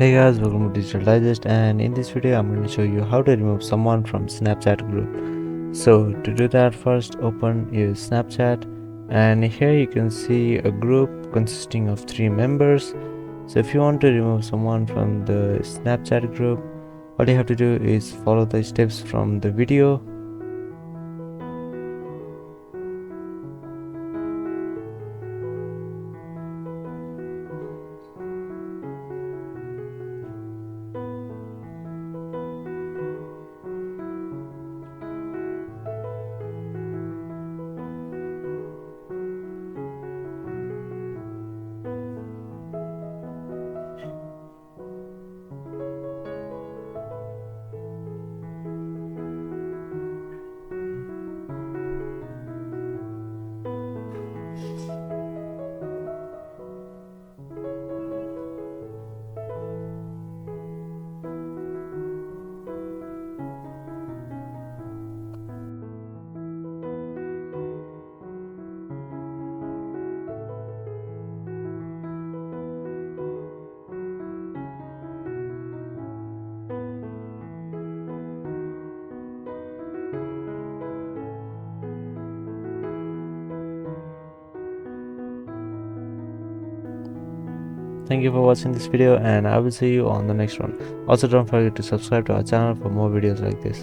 Hey guys, welcome to Digital Digest, and in this video I'm going to show you how to remove someone from Snapchat group. So to do that, first open your Snapchat, and here you can see a group consisting of 3 members. So if you want to remove someone from the Snapchat group, all you have to do is follow the steps from the video. Thank you for watching this video, and I will see you on the next one. Also, don't forget to subscribe to our channel for more videos like this.